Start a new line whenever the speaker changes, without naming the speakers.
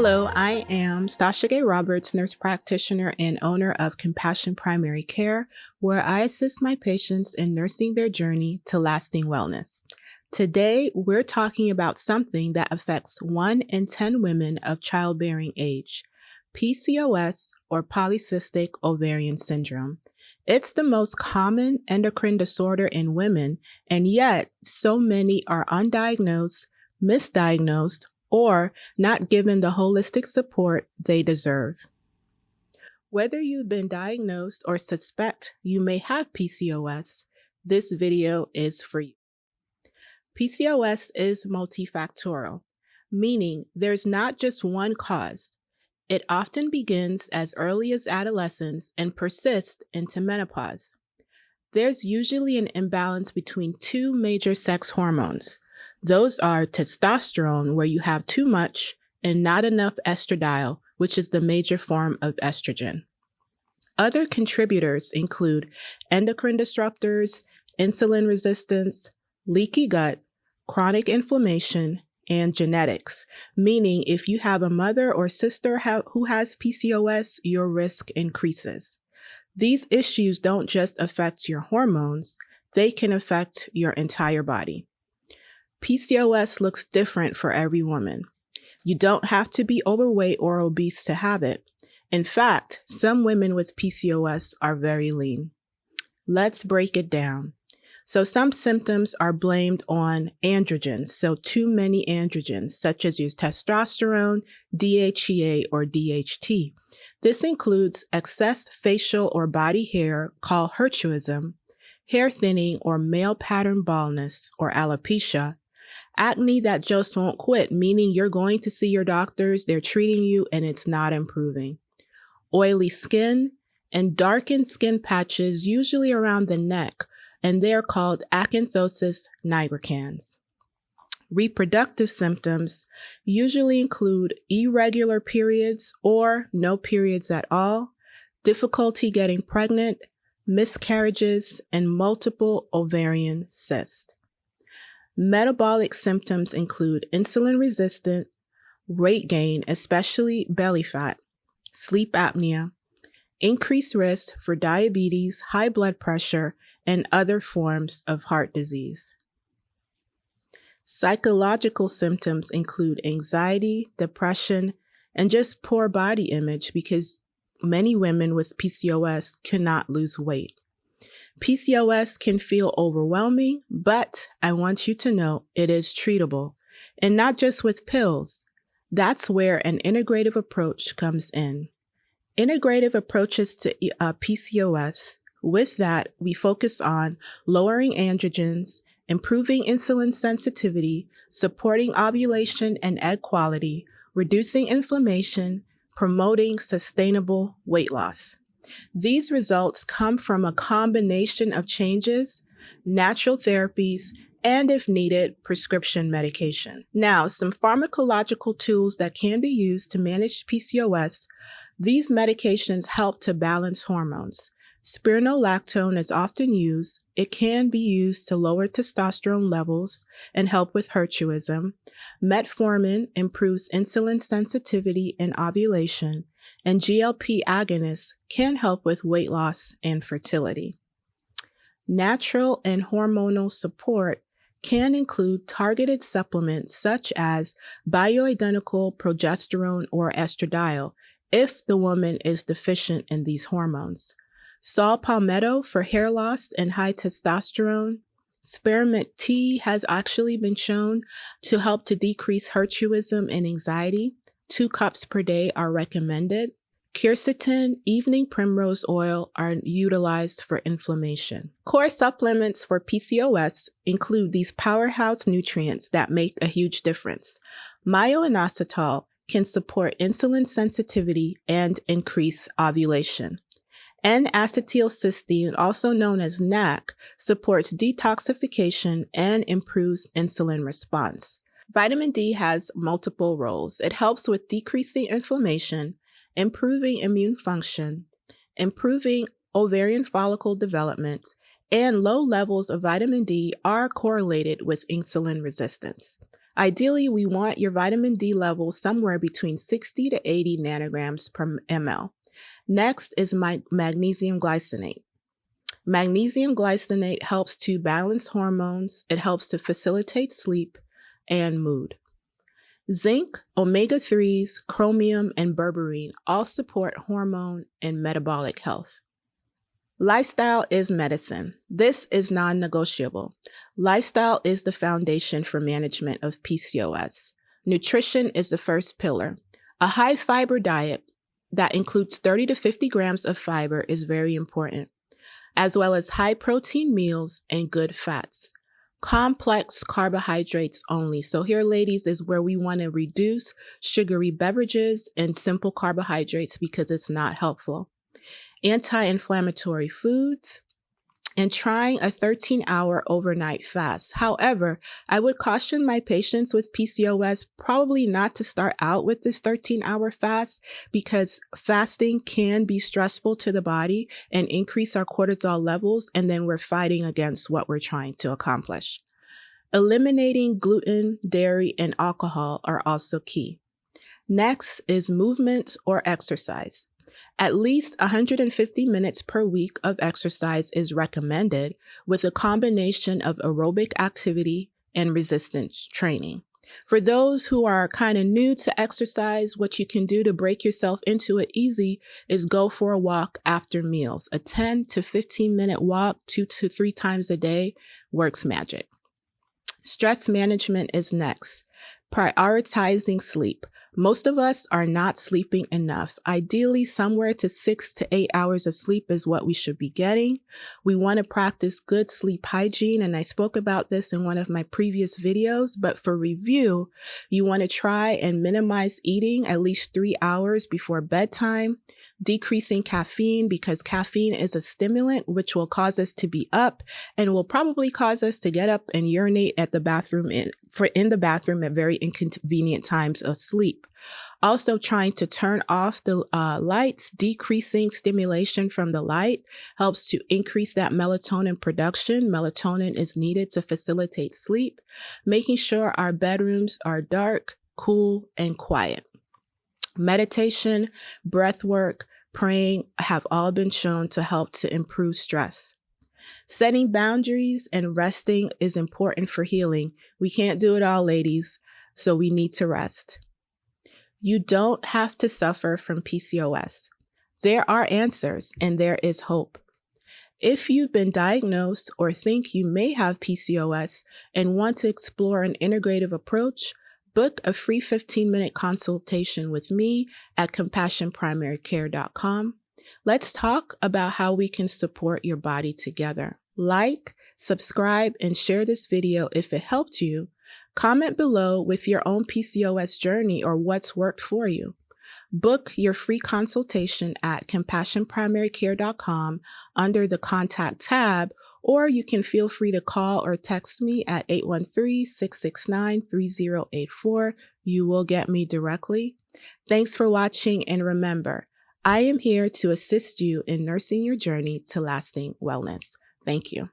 Hello, I am Stasha-Gae Roberts, nurse practitioner and owner of Compassion Primary Care, where I assist my patients in nursing their journey to lasting wellness. Today, we're talking about something that affects 1 in 10 women of childbearing age, PCOS or Polycystic Ovarian Syndrome. It's the most common endocrine disorder in women, and yet so many are undiagnosed, misdiagnosed, or not given the holistic support they deserve. Whether you've been diagnosed or suspect you may have PCOS, this video is for you. PCOS is multifactorial, meaning there's not just one cause. It often begins as early as adolescence and persists into menopause. There's usually an imbalance between 2 major sex hormones. Those are testosterone, where you have too much, and not enough estradiol, which is the major form of estrogen. Other contributors include endocrine disruptors, insulin resistance, leaky gut, chronic inflammation, and genetics, meaning if you have a mother or sister who has PCOS, your risk increases. These issues don't just affect your hormones, they can affect your entire body. PCOS looks different for every woman. You don't have to be overweight or obese to have it. In fact, some women with PCOS are very lean. Let's break it down. So some symptoms are blamed on androgens, so too many androgens, such as your testosterone, DHEA, or DHT. This includes excess facial or body hair called hirsutism, hair thinning or male pattern baldness or alopecia, acne that just won't quit, meaning you're going to see your doctors, they're treating you, and it's not improving, oily skin, and darkened skin patches, usually around the neck, and they're called acanthosis nigricans. Reproductive symptoms usually include irregular periods or no periods at all, difficulty getting pregnant, miscarriages, and multiple ovarian cysts. Metabolic symptoms include insulin-resistant, weight gain, especially belly fat, sleep apnea, increased risk for diabetes, high blood pressure, and other forms of heart disease. Psychological symptoms include anxiety, depression, and just poor body image because many women with PCOS cannot lose weight. PCOS can feel overwhelming, but I want you to know it is treatable, and not just with pills. That's where an integrative approach comes in. Integrative approaches to PCOS. With that, we focus on lowering androgens, improving insulin sensitivity, supporting ovulation and egg quality, reducing inflammation, promoting sustainable weight loss. These results come from a combination of changes, natural therapies, and if needed, prescription medication. Now, some pharmacological tools that can be used to manage PCOS. These medications help to balance hormones. Spironolactone is often used. It can be used to lower testosterone levels and help with hirsutism. Metformin improves insulin sensitivity and ovulation, and GLP agonists can help with weight loss and fertility. Natural and hormonal support can include targeted supplements such as bioidentical progesterone or estradiol if the woman is deficient in these hormones. Saw palmetto for hair loss and high testosterone. Spearmint tea has actually been shown to help to decrease hirsutism and anxiety. 2 cups per day are recommended. Quercetin, evening primrose oil are utilized for inflammation. Core supplements for PCOS include these powerhouse nutrients that make a huge difference. Myo-inositol can support insulin sensitivity and increase ovulation. N-acetylcysteine, also known as NAC, supports detoxification and improves insulin response. Vitamin D has multiple roles. It helps with decreasing inflammation, improving immune function, improving ovarian follicle development, and low levels of vitamin D are correlated with insulin resistance. Ideally, we want your vitamin D level somewhere between 60 to 80 nanograms per ml. Next is magnesium glycinate. Magnesium glycinate helps to balance hormones. It helps to facilitate sleep and mood. Zinc, omega-3s, chromium, and berberine all support hormone and metabolic health. Lifestyle is medicine. This is non-negotiable. Lifestyle is the foundation for management of PCOS. Nutrition is the first pillar. A high fiber diet that includes 30 to 50 grams of fiber is very important, as well as high protein meals and good fats. Complex carbohydrates only. So here, ladies, is where we want to reduce sugary beverages and simple carbohydrates because it's not helpful. Anti-inflammatory foods, and trying a 13-hour overnight fast. However, I would caution my patients with PCOS probably not to start out with this 13-hour fast because fasting can be stressful to the body and increase our cortisol levels, and then we're fighting against what we're trying to accomplish. Eliminating gluten, dairy, and alcohol are also key. Next is movement or exercise. At least 150 minutes per week of exercise is recommended with a combination of aerobic activity and resistance training. For those who are kind of new to exercise, what you can do to break yourself into it easy is go for a walk after meals. A 10 to 15 minute walk 2 to 3 times a day works magic. Stress management is next. Prioritizing sleep. Most of us are not sleeping enough. Ideally, somewhere to 6 to 8 hours of sleep is what we should be getting. We want to practice good sleep hygiene, and I spoke about this in one of my previous videos, but for review, you want to try and minimize eating at least 3 hours before bedtime, decreasing caffeine because caffeine is a stimulant which will cause us to be up and will probably cause us to get up and urinate at the bathroom in the bathroom at very inconvenient times of sleep. Also trying to turn off the lights, decreasing stimulation from the light helps to increase that melatonin production. Melatonin is needed to facilitate sleep. Making sure our bedrooms are dark, cool, and quiet. Meditation, breath work, praying have all been shown to help to improve stress. Setting boundaries and resting is important for healing. We can't do it all, ladies, so we need to rest. You don't have to suffer from PCOS. There are answers and there is hope. If you've been diagnosed or think you may have PCOS and want to explore an integrative approach, book a free 15-minute consultation with me at CompassionPrimaryCare.com. Let's talk about how we can support your body together. Like, subscribe, and share this video if it helped you. Comment below with your own PCOS journey or what's worked for you. Book your free consultation at CompassionPrimaryCare.com under the Contact tab, or you can feel free to call or text me at 813-669-3084. You will get me directly. Thanks for watching, and remember, I am here to assist you in nursing your journey to lasting wellness. Thank you.